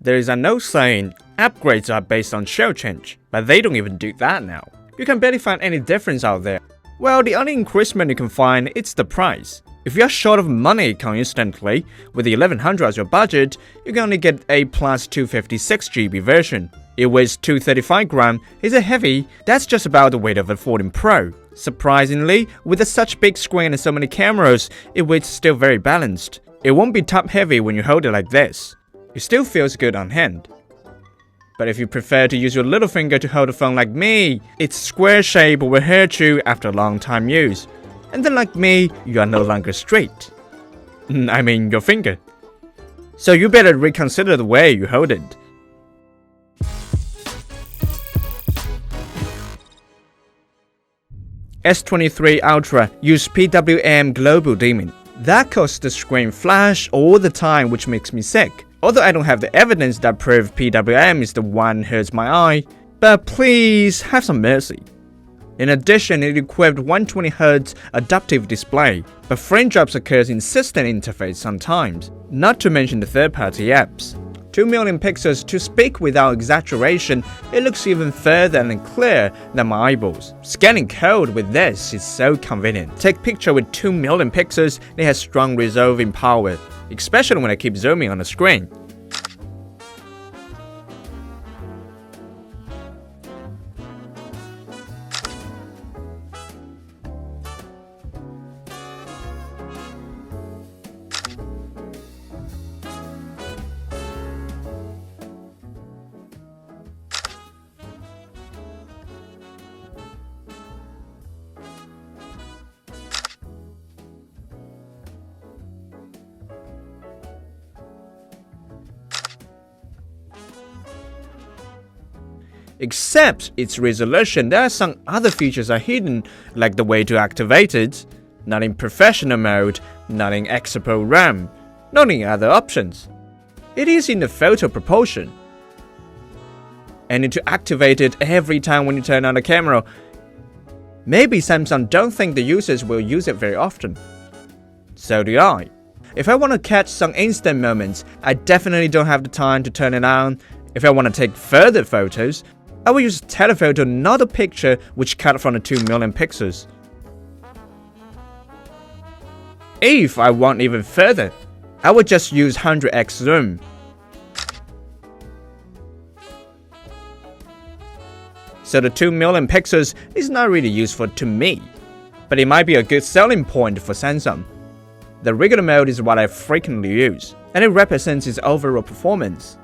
There is an old saying, upgrades are based on shell change, but they don't even do that now. You can barely find any difference out there. Well, the only increasement you can find is the price. If you're short of money constantly, with the 1100 as your budget, you can only get a plus 256GB version. It weighs 235 grams, is a heavy, that's just about the weight of a 14 Pro. Surprisingly, with such big screen and so many cameras, it weighs still very balanced. It won't be top heavy when you hold it like this. It still feels good on hand. But if you prefer to use your little finger to hold the phone like me, its square shape will hurt you after a long time use. And then like me, you are no longer straight. I mean your finger. So you better reconsider the way you hold it. S23 Ultra use PWM global dimming. That causes the screen flash all the time, which makes me sick. Although I don't have the evidence that proves PWM is the one hurts my eye, but please have some mercy. In addition, it equipped 120Hz adaptive display, but frame drops occurs in system interface sometimes, not to mention the third-party apps. 2 million pixels, to speak without exaggeration, it looks even further and clearer than my eyeballs. Scanning code with this is so convenient. Take picture with 2 million pixels, it has strong resolving power, especially when I keep zooming on the screen. Except its resolution, there are some other features are hidden, like the way to activate it, not in professional mode, not in expo RAM, not in other options. It is in the photo proportion. And need to activate it every time when you turn on the camera. Maybe Samsung don't think the users will use it very often. So do I. If I want to catch some instant moments, I definitely don't have the time to turn it on. If I want to take further photos, I will use telephoto, not a picture which cut from the 2 million pixels. If I want even further, I would just use 100x zoom. So the 2 million pixels is not really useful to me, but it might be a good selling point for Samsung. The regular mode is what I frequently use, and it represents its overall performance.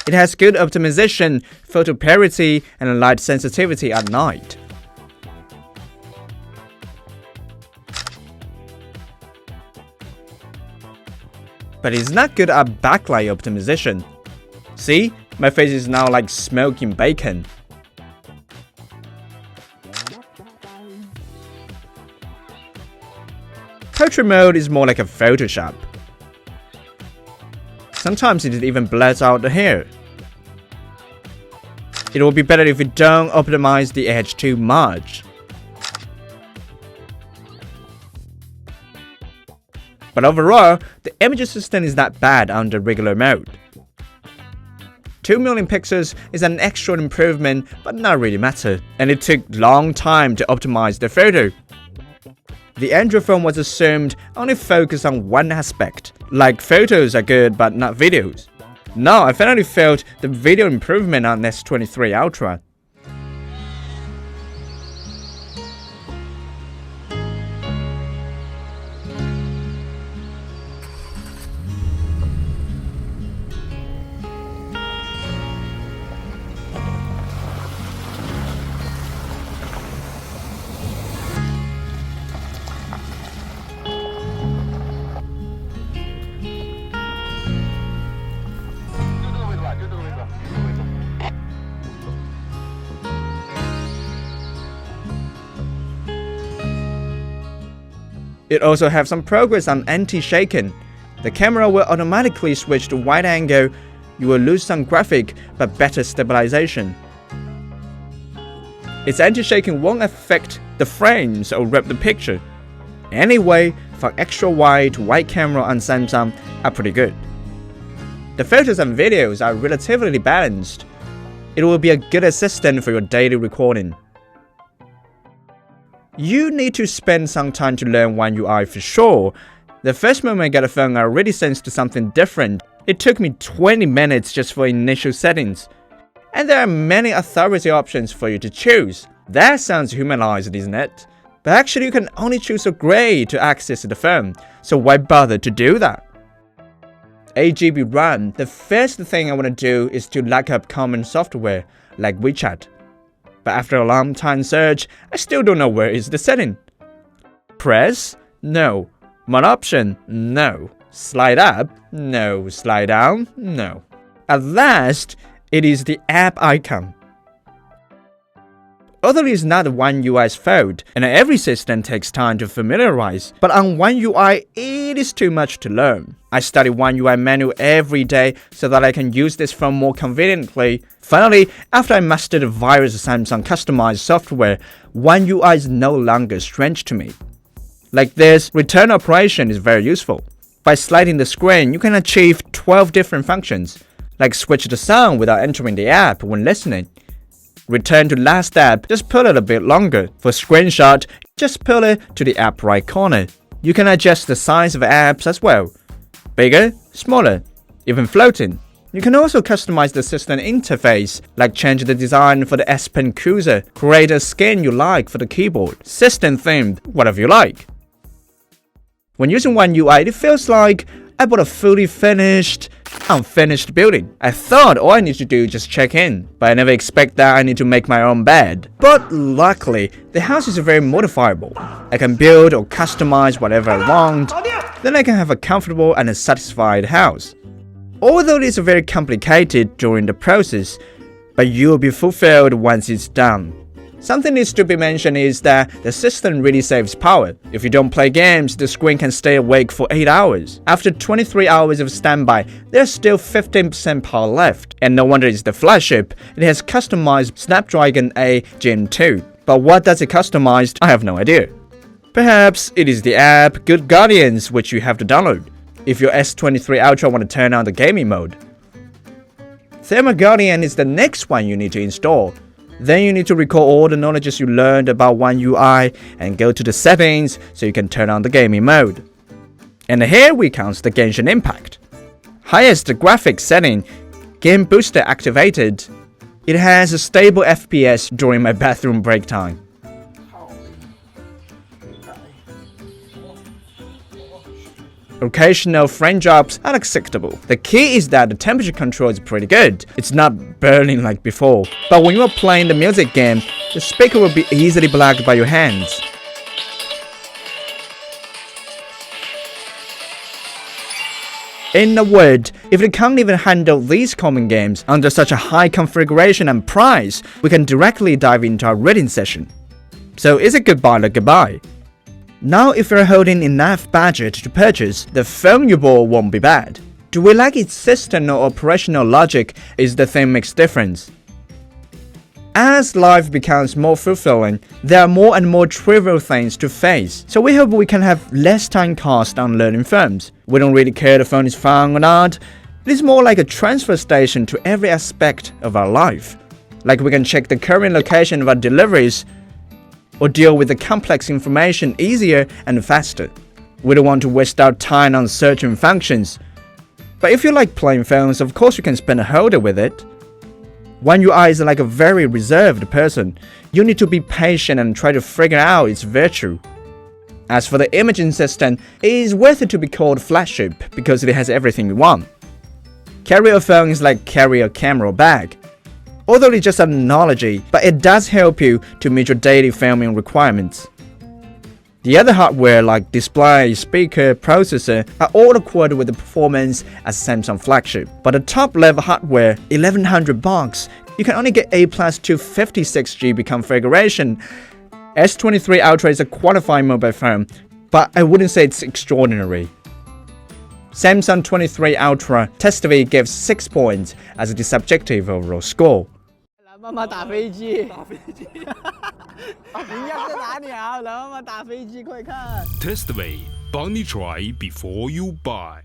It has good optimization, photo parity, and light sensitivity at night. But it's not good at backlight optimization. See, my face is now like smoking bacon. Portrait mode is more like a Photoshop. Sometimes it even blurs out the hair. It will be better if you don't optimize the edge too much. But overall, the image system is not bad under regular mode. 2 million pixels is an extra improvement, but not really matter, and it took long time to optimize the photo. The Android phone was assumed only focus on one aspect, like photos are good but not videos. Now I finally felt the video improvement on S23 Ultra. It also has some progress on anti-shaking. The camera will automatically switch to wide angle. You will lose some graphic but better stabilization. Its anti-shaking won't affect the frames or rip the picture. Anyway, for extra wide camera on Samsung are pretty good. The photos and videos are relatively balanced. It will be a good assistant for your daily recording. You need to spend some time to learn One UI for sure. The first moment I got a phone, I already sensed something different. It took me 20 minutes just for initial settings. And there are many authority options for you to choose. That sounds humanized, isn't it? But actually you can only choose a grade to access the phone, so why bother to do that? 8 GB RAM. The first thing I want to do is to look up common software like WeChat. But after a long time search, I still don't know where is the setting. Press? No. One option? No. Slide up? No. Slide down? No. At last, it is the app icon. Although it is not One UI's fault, and every system takes time to familiarize, but on One UI, it is too much to learn. I study One UI menu every day so that I can use this phone more conveniently. Finally, after I mastered various Samsung customized software, One UI is no longer strange to me. Like this, return operation is very useful. By sliding the screen, you can achieve 12 different functions, like switch the sound without entering the app when listening. Return to last app, just pull it a bit longer. For screenshot, just pull it to the app right corner. You can adjust the size of apps as well. Bigger, smaller, even floating. You can also customize the system interface, like change the design for the S Pen cursor, create a skin you like for the keyboard, system themed, whatever you like. When using One UI, it feels like I bought a fully finished, unfinished building. I thought all I need to do is just check in, but I never expect that I need to make my own bed. But luckily, the house is very modifiable. I can build or customize whatever I want, then I can have a comfortable and a satisfied house. Although it is very complicated during the process, but you will be fulfilled once it's done. Something needs to be mentioned is that the system really saves power. If you don't play games, the screen can stay awake for 8 hours. After 23 hours of standby, there's still 15% power left. And no wonder it's the flagship. It has customized Snapdragon 8 Gen 2. But what does it customize? I have no idea. Perhaps it is the app Good Guardians which you have to download if your S23 Ultra want to turn on the gaming mode. Thermal Guardian is the next one you need to install. Then you need to record all the knowledge you learned about One UI and go to the settings so you can turn on the gaming mode. And here we count the Genshin Impact. Highest graphics setting, Game Booster activated. It has a stable FPS during my bathroom break time. Occasional frame drops are acceptable. The key is that the temperature control is pretty good. It's not burning like before. But when you are playing the music game, the speaker will be easily blocked by your hands. In a word, if it can't even handle these common games under such a high configuration and price, we can directly dive into our reading session. So is it goodbye or goodbye? Now if you're holding enough budget to purchase, the phone you bought won't be bad. Do we like its system or operational logic is the thing makes difference. As life becomes more fulfilling, there are more and more trivial things to face, so we hope we can have less time cost on learning phones. We don't really care if the phone is fun or not. It is more like a transfer station to every aspect of our life. Like we can check the current location of our deliveries, or deal with the complex information easier and faster. We don't want to waste our time on searching functions. But if you like playing phones, of course you can spend a whole day with it. One UI is like a very reserved person. You need to be patient and try to figure out its virtue. As for the imaging system, it is worth it to be called flagship because it has everything you want. Carry a phone is like carry a camera bag. Although it's just an analogy, but it does help you to meet your daily filming requirements. The other hardware like display, speaker, processor are all equipped with the performance as Samsung flagship. But the top level hardware, $1,100, you can only get A+ 256 GB configuration. S23 Ultra is a qualified mobile phone. but I wouldn't say it's extraordinary. Samsung 23 Ultra testedly gives 6 points as the subjective overall score. 来妈妈打飞机，打飞机，人家在打鸟，来妈妈打飞机，快看。Testway, Bunny try before you buy.